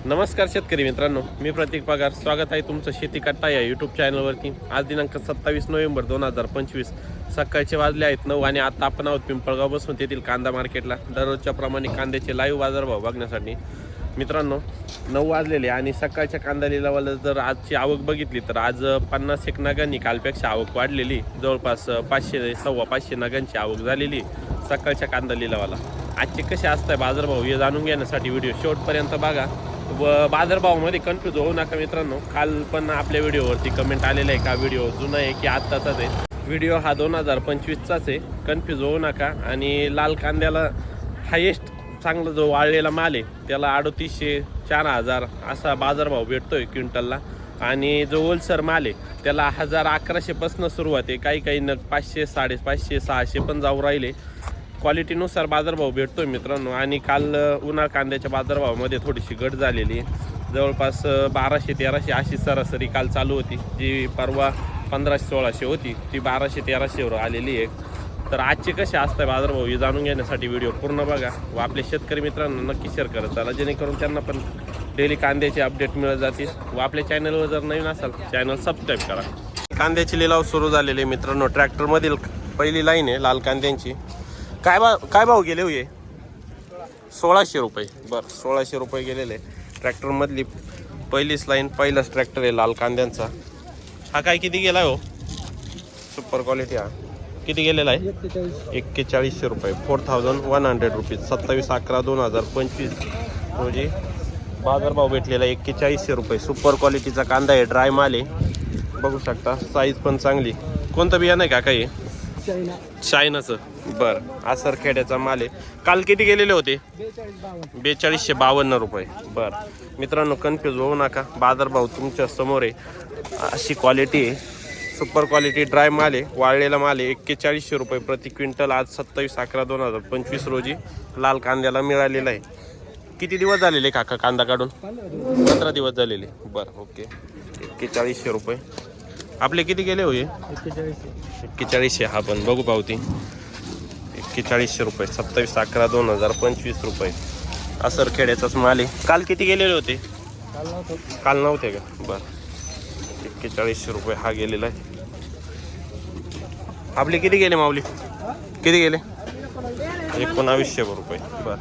नमस्कार शेतकरी मित्रांनो, मी प्रतीक पगार. स्वागत आहे तुमचं शेती कट्टा या यूट्यूब चॅनलवरती. आज दिनांक 27 नोव्हेंबर 2025 सकाळचे वाजले आहेत 9 आणि आता आपण आहोत पिंपळगाव बसून तेथील कांदा मार्केटला. दररोजच्या प्रमाणे कांद्याचे लाईव्ह बाजारभाव बघण्यासाठी. मित्रांनो 9 वाजलेले आणि सकाळच्या कांदा लिलावाला जर आजची आवक बघितली तर आज 51 नगांनी कालपेक्षा आवक वाढलेली. जवळपास 500-550 नगांची आवक झालेली सकाळच्या कांदा लिलावाला. आजचे कसे असतात बाजारभाव हे जाणून घेण्यासाठी व्हिडिओ शेवटपर्यंत बघा व बाजारभावामध्ये कन्फ्यूज होऊ नका मित्रांनो. काल पण आपल्या व्हिडिओवरती कमेंट आलेलं आहे का व्हिडिओ जुना आहे की आत्ताचाच आहे. व्हिडिओ हा 2025चाच आहे, कन्फ्यूज होऊ नका. आणि लाल कांद्याला हायेस्ट चांगला जो वाळलेला माल आहे त्याला 3800-4000 असा बाजारभाव भेटतोय क्विंटलला. आणि जो होलसेल माल आहे त्याला 1100-1100पासून सुरुवात आहे. काही नग 500, 550, 600 पण जाऊ राहिले. क्वालिटीनुसार बाजारभाव भेटतोय मित्रांनो. आणि काल उन्हाळ कांद्याच्या बाजारभावामध्ये थोडीशी घट झालेली आहे. जवळपास 1200-1300 अशी सरासरी काल चालू होती. जी परवा 1500-1600 होती ती 1200-1300वर आलेली आहे. तर आजचे कसे असतात बाजारभाव हे जाणून घेण्यासाठी व्हिडिओ पूर्ण बघा व आपले शेतकरी मित्रांना नक्की शेअर करत चला, जेणेकरून त्यांना पण डेली कांद्याचे अपडेट मिळत जातील. व आपल्या चॅनलवर जर नवीन असाल चॅनल सबस्क्राईब करा. कांद्याचे लिलाव सुरू झालेले मित्रांनो. ट्रॅक्टरमधील पहिली लाईन आहे लाल कांद्यांची. काय भाव गेले होय? 1600 रुपये. बरं, 1600 रुपये गेलेले. ट्रॅक्टरमधली पहिलीच लाईन, पहिलाच ट्रॅक्टर आहे लाल कांद्यांचा. हा काय किती गेला हो? Super quality. हा किती गेलेला आहे? 4100 रुपये. 4100 रुपीज. 27/11/2025 रोजी बाजारभाव भेटलेला 4100 रुपये. सुपर क्वालिटीचा कांदा आहे, ड्राय माल आहे बघू शकता. साईज पण चांगली. कोणतं बियाणं आहे का काही? चायनाचं. बरं, आसर खेड्याचा माल आहे. काल किती गेलेले होते? 4252 रुपये. बरं मित्रांनो, कन्फ्यूज होऊ नका. बाजारभाव तुमच्या समोर आहे. अशी क्वालिटी आहे, सुपर क्वालिटी ड्राय माल आहे, वाळलेला माल आहे. 4100 रुपये प्रति क्विंटल आज 27/11/2025 रोजी लाल कांद्याला मिळालेला आहे. किती दिवस झालेले काका कांदा काढून? 15 दिवस झालेले. बरं, ओके. 4100 रुपये. आपले किती गेले होय? 4100. हा पण बघू पावती. 4100 रुपये. 27/11/2025 रुपये. असर खेड्याचाच माल आहे. काल किती गेलेले होते? काल नव्हते का? बरं, 4100 रुपये हा गेलेला आहे. आपले किती गेले माऊली? किती गेले? 1900 रुपये. बरं,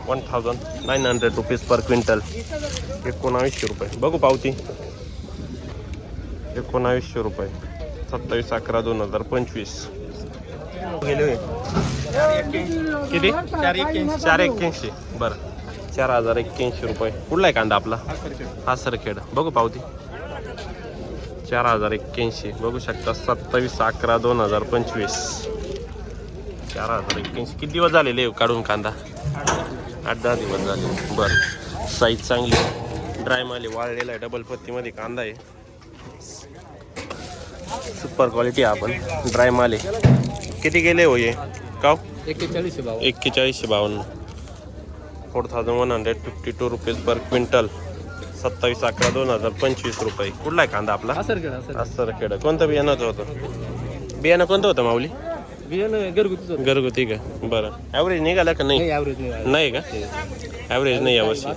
1900 रुपीज पर क्विंटल. 1900 रुपये. बघू पावती. 1900 रुपये. 27/11/2025 गेले. किती? 481. बरं, 4081 रुपये. कुठला आहे कांदा आपला? हा सरखेड. बघू पावती. 4081 बघू शकता. 27/11/2025 4081. किती दिवस झालेले काढून कांदा? 8-10 दिवस झाले. बरं, साईज चांगली, ड्राय माल वाळलेला आहे, डबल पत्तीमध्ये कांदा आहे. Super quality. आपण ड्राय माल आहे. किती गेले होय का? 4152. 4152 रुपीज पर क्विंटल. 27/11/2025 रुपये. कुठला आहे कांदा आपला? असरखेड. कोणतं बियाणाचं होतं? बियाणं कोणतं होतं माऊली? बियाणं घरगुती का? बरं, ॲव्हरेज निघाला का नाही? नाही का? ॲव्हरेज नाही यावर्षी.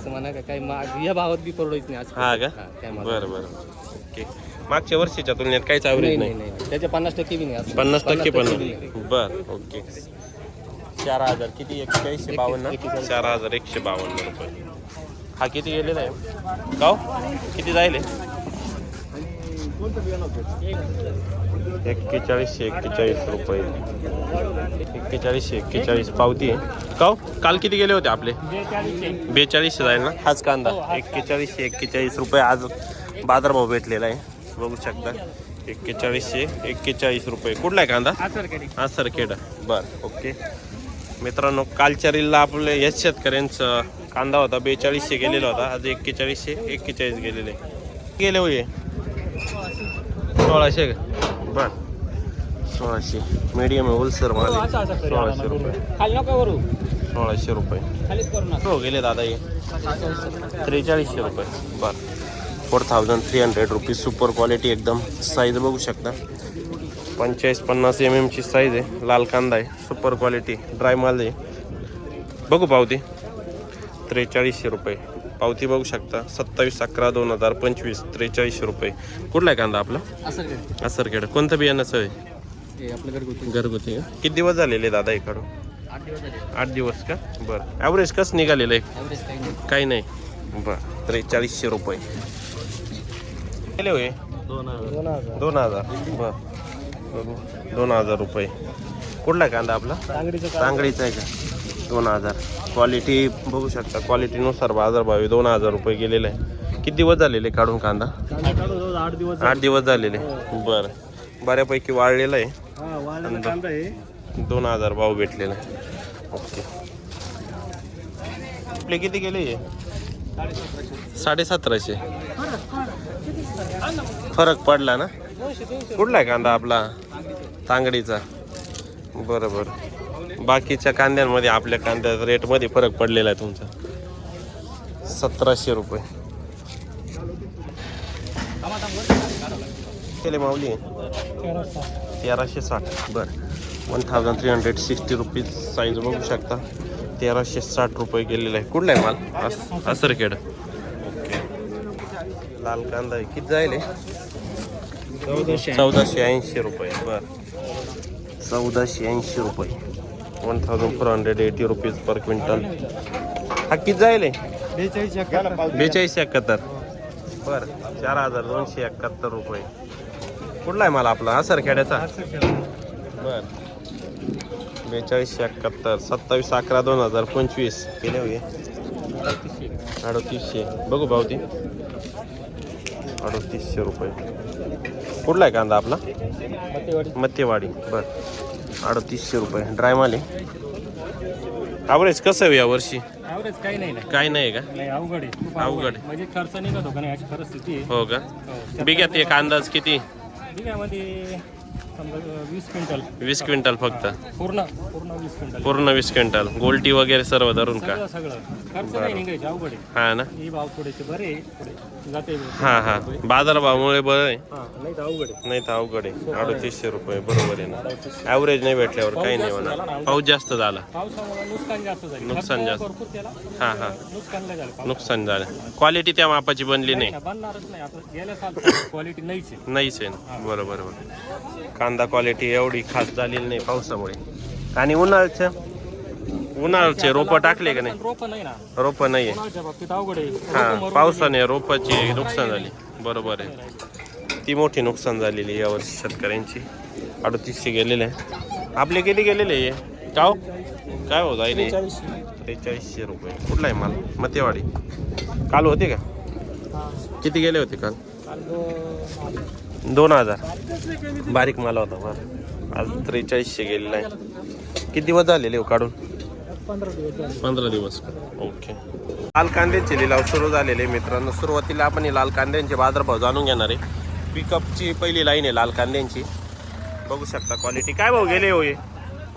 या भावात बी परवडत नाही. हा का? बरं. ओके. मागच्या वर्षीच्या तुलनेत काहीच ॲव्हरेज नाही. त्याच्या 50% बी नाही. 50% पण नाही. बरं, ओके. 4000 किती? 4152. 4152 रुपये. हा किती गेलेला आहे का? किती जाईल? 4141 रुपये. 4141 पावती का? काल किती गेले होते आपले? 4200 जाईल ना हाच कांदा. 4141 रुपये आज बाजारभाव भेटलेला आहे बघू शकता. 4141 रुपये. कुठला आहे कांदा? हा सरखेड. बरं, ओके. मित्रांनो, कालच्या रीलला आपले याच शेतकऱ्यांचं कांदा होता 4200 गेलेला होता. आज 4141 गेलेले गेले होय. 1600 का? बरं, 1600 मीडियम आहे, होलसेल माल. 1600 रुपये. 1600 रुपये हो गेले दादा. हे 4300 रुपये. बरं, 4300 रुपीज. सुपर क्वालिटी एकदम. साईज बघू शकता. 45-50 mm ची साईज आहे. लाल कांदा आहे, सुपर क्वालिटी ड्राय माल आहे. बघू पावती. 4300 रुपये. पावती बघू शकता 27/11/2025 43 रुपये. कुठला आहे कांदा आपला? असं काय असरखेड. कोणतं बियाण्याचं आहे? हे आपलं घरगुती घरगुती का? किती दिवस झालेले दादा हे काढून? 8 दिवस झाले. 8 दिवस का? बरं. ॲव्हरेज कसं निघालेलं आहे? ॲव्हरेज काही नाही. काही नाही. बरं 43 रुपये केले होय. 2000 बरं 2000 रुपये. कुठला आहे कांदा आपला? सांगडीचा आहे का? 2000. क्वालिटी बघू शकता, क्वालिटीनुसार बाजारभाव आहे. 2000 रुपये गेलेला आहे. किती दिवस झालेले काढून कांदा? 8 दिवस झालेले. बरं बऱ्यापैकी वाळलेला आहे. 2000 भाव भेटलेला आहे. ओके. आपले किती गेले? 1750. फरक पडला ना? कुठला आहे कांदा आपला? तांगडीचा. बरं बरं. बाकीच्या कांद्यांमध्ये आपल्या कांद्याच्या रेटमध्ये फरक पडलेला आहे तुमचा. 1700 रुपये केले माऊली. 1360. बरं 1360 रुपीज साईज बघू शकता. 1360 रुपये गेलेला आहे. कुठला आहे माल? असरखेड. ओके. लाल कांदा आहे. किती जाईल? 1480 रुपये. बरं 1480 रुपये. 1480 रुपीज पर क्विंटल. हा किती जाईल? 4271. बरं 4271 रुपये. कुठला आहे मला आपला? असरखेड्याचा. बरं 4271. 27/11/2025 केले होते. 3800 बघू भाऊ ते. 3800 रुपये. कुठला आहे कांदा आपला? मत्तेवाडी. बरं 3800 रुपये. ड्राय माल आहे. ॲव्हरेज कसं आहे यावर्षी? ॲव्हरेज काही नाही ना. काही नाही का? नाही, अवघड आहे. खूप अवघड आहे. म्हणजे खर्च निघतो का नाही अशी परिस्थिती आहे. हो का? बिग्यात एक अंदाज किती? बिघ्यामध्ये समजा 20 क्विंटल. 20 क्विंटल फक्त? पूर्ण 20 क्विंटल. पूर्ण 20 क्विंटल. गोल्टी वगैरे सर्व धरून का? सगळं खर्च नाही निघायचे. अवघड आहे. हा ना? हे भाव थोडेसे बरे आहे, पुढे जाते. हां हां बाजारभावामुळे बरं आहे. नाही तर अवघड आहे. नाही तर अवघड आहे. 3800 रुपये बरोबर आहे ना? ॲव्हरेज नाही भेटल्यावर काही नाही होणार. पाऊस जास्त झाला. पावसामुळे नुकसान जास्त झाले. नुकसान जास्त. भरपूर त्याला हां हां नुकसान नाही झालं. नुकसान झालं. क्वालिटी त्या मापाची बनली नाही. बनणारच नाही. आता गेल्या साल क्वालिटी नाहीच आहे. नाहीच आहे ना? बरोबर बरोबर. कांदा क्वालिटी एवढी खास झालेली नाही पावसामुळे. आणि उन्हाळ्याचे रोपं टाकले का नाही? रोपं नाही ना. रोपं नाही आहे. उन्हाळ्याच्या बाबतीत अवघड आहे. हां पावसाने रोपाची नुकसान झाली. बरोबर आहे. ती मोठी नुकसान झालेली यावर्षी शेतकऱ्यांची. 3800 गेलेले आहे. आपले किती गेलेले आहे काव? काय हो जाईल? 4300 रुपये. कुठला आहे माल? मतेवाडी. काल होते का? किती गेले होते काल? 2000. बारीक माल होता. बरं आज 4300 गेलेला आहे. किती दिवस झालेले हो काढून? 15 दिवस. ओके. लाल कांद्यांचे लिलाव सुरू झालेले मित्रांनो. सुरुवातीला आपण ही लाल कांद्यांचे बाजारभाव जाणून घेणार आहे. पिकअपची पहिली लाईन आहे लाल कांद्यांची. बघू शकता क्वालिटी. काय भाव गेले हो?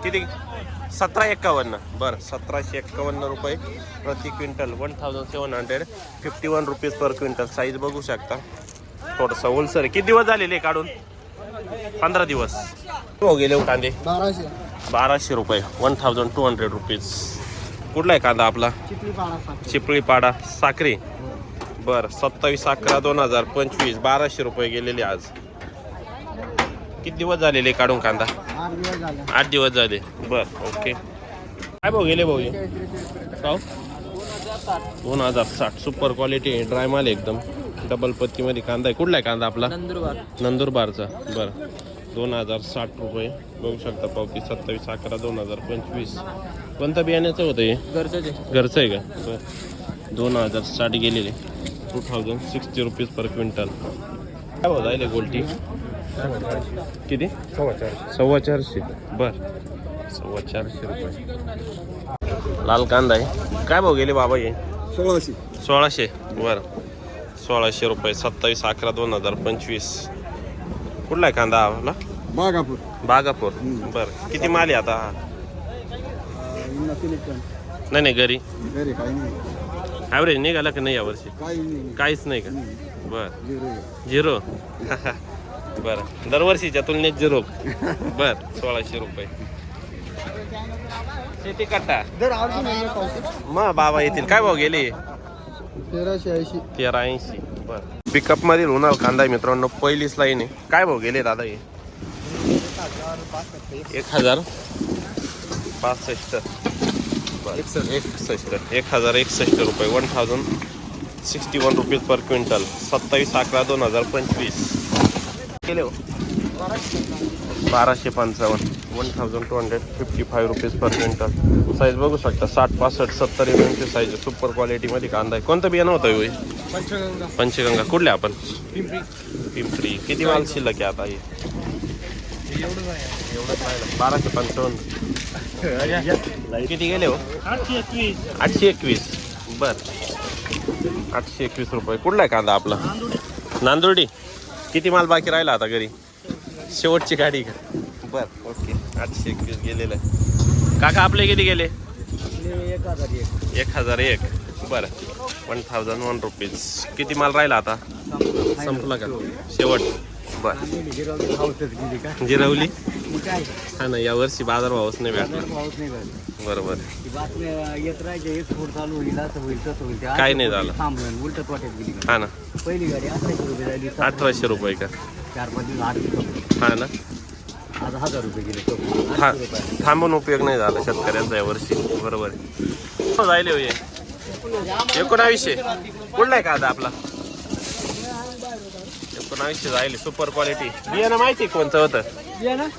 किती? 1751. बरं 1751 रुपये प्रति quintal. 1751 rupees per quintal. Size बघू शकता. थोडंसं होलसर. किती दिवस झालेले काढून? 15 दिवस. हो गेले हो कांदे? 1200 रुपये. 1200 रुपीज. कुठला आहे कांदा आपला? चिपळीपाडा साखरी. बरं 27/11/2025 1200 रुपये गेलेले आज. किती दिवस झालेले काढून कांदा? 8 दिवस झाले. बरं ओके. काय भाऊ गेले भाऊ? 2060. सुपर क्वालिटी ड्राय माल एकदम. डबल पत्तीमध्ये कांदा आहे. कुठला आहे कांदा आपला? नंदुरबारचा. बरं 2060 रुपये. बघू शकता पावती 27/11/2025. कोणतं बियाण्याचं होतं हे? घरचं आहे का? बरं 2060 गेलेले. 2060 रुपीज पर क्विंटल. काय भाव जायले गोल्टी? किती? 450. बरं 450 रुपये. लाल कांदा आहे. काय भाव गेले बाबा हे? 1600. बरं 1600 रुपये. 27/11/2025. कुठला आहे कांदा आपला? बागापूर. बरं किती माल आहे आता? नाही घरी. ॲव्हरेज निघाला का नाही यावर्षी? काहीच नाही का? बरं 0. बरं दरवर्षीच्या तुलनेत 0. बरं 1600 रुपये. शेती कट्टा मग बाबा येतील. काय भाव गेले? 1380. 1380. बरं. पिकअप मधील उन्हाळ कांदा आहे मित्रांनो, पहिलीच लाईन आहे. काय भाव गेले दादा हे? 1065. बरं. 1061 रुपये. 1061 रुपीज पर क्विंटल. 27/11/2025 केले हो. 1255. 1255 रुपीज पर क्विंटल. साईज बघू शकता 60, 65, 70 mm साईज. सुपर क्वालिटीमध्ये कांदा आहे. कोणतं बियाणं होतं होय? पंचगंगा. कुठले आपण? पिंपरी. किती माल शिल्लक आहे आता हे? एवढंच राहिलं. 1255. किती गेले हो? 821. बर. 821 रुपये. कुठला आहे कांदा आपला? नांदुर्डी. किती माल बाकी राहिला आता घरी? शेवटची गाडी का? बर. ओके. 821 गेलेलं आहे. काका आपले किती गेले? 1001. बरं. 1001 रुपीज. किती माल राहिला आता? संपला का शेवट? बर. जिरवली. हा ना, या वर्षी बाजारभावच नाही भेटला. बरोबर. काय नाही झालं. हा ना. पहिली गाडी 1800 रुपये झाली. 1800 रुपये का? 4-5 दिवस 8 हा ना. आज 1000 रुपये गेले. हा, थांबून उपयोग नाही झाला शेतकऱ्यांचा या वर्षी. बरोबर आहे. जायले हो 1900. कुठला आहे का आता आपला? 1900 जायले. Super quality. बियाणं माहिती कोणतं होतं?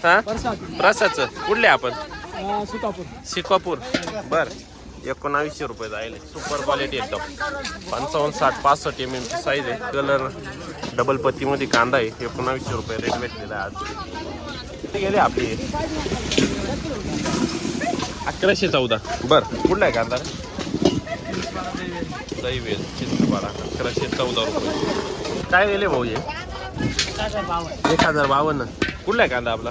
हा, प्रसादचं. कुठले आपण? सिकापूर. बर. 1900 रुपये जायले. सुपर क्वालिटी एकदम. 55, 60, 65 mm साईज आहे. कलर डबल पत्तीमध्ये कांदा आहे. 1900 रुपये रेट भेटलेला आहे आज. गेले आपली 1114. बर. कुठला आहे कांदा? दैवेल. 1114 रुपये. काय गेले भाऊ हे? 1052. कुठला आहे कांदा आपला?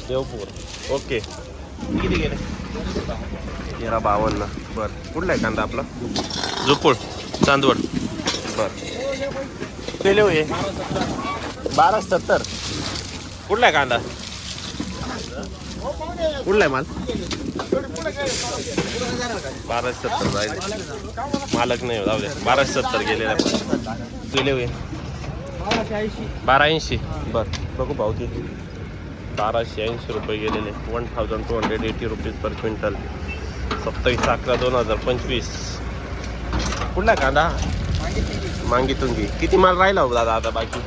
देवपूर. ओके. किती गेले? 1352. बर. कुठला आहे कांदा आपला? झोपूळ. चांदवड. बर. गेले हो हे 1270. कुठला आहे कांदा? कुठला आहे माल? 1270 जाईल. मालक नाही जाऊ द्या. 1270 गेलेला गेले होय 1280. बर. बघू भाऊ ते 1280 रुपये गेलेले. 1280 रुपीज पर क्विंटल. 27/11/2025. कुठला कांदा? मांगीतुंगी. किती माल राहिला हो दादा आता बाकी?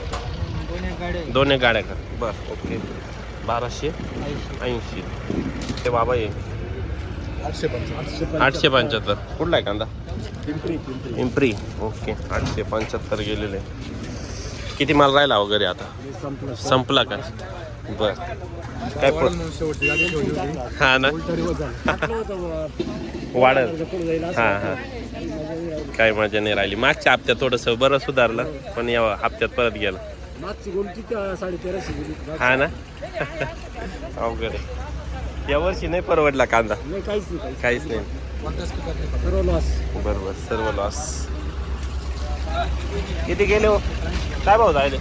दोन एक गाड्या का? बर. ओके. 1280. ते बाबा ये 875. कुठला आहे कांदा? पिंपरी. ओके. 875 गेलेले. किती माल राहिला वगैरे आता? संपला का? बर. काय हा ना. वाढत. हां हां. काय मजा नाही राहिली. मागच्या हप्त्यात थोडंसं बरं सुधारलं, पण या हप्त्यात परत गेलं. हा ना. अवघड आहे. यावर्षी नाही परवडला कांदा. काहीच नाही. बरोबर. सर्व लॉस. किती गेले हो? काय भाव जायले?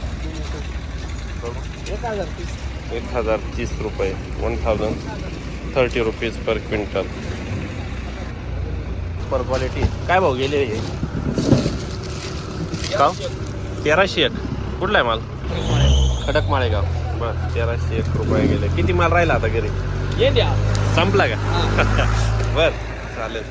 1030 रुपये. 1030 rupees per quintal. Super quality. काय भाव गेले हे? का 1301. कुठला आहे माल? खडक माळेगाव. बरं. 1301 रुपये गेले. किती माल राहिला आता घरी? संपला का? बर. चालेल.